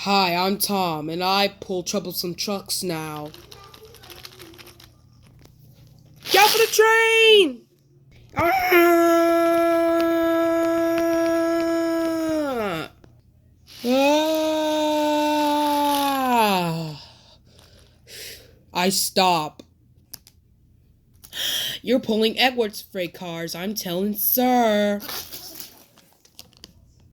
Hi, I'm Tom, and I pull troublesome trucks now. Get off of the train! Ah! Ah! I stop. You're pulling Edwards freight cars, I'm telling sir.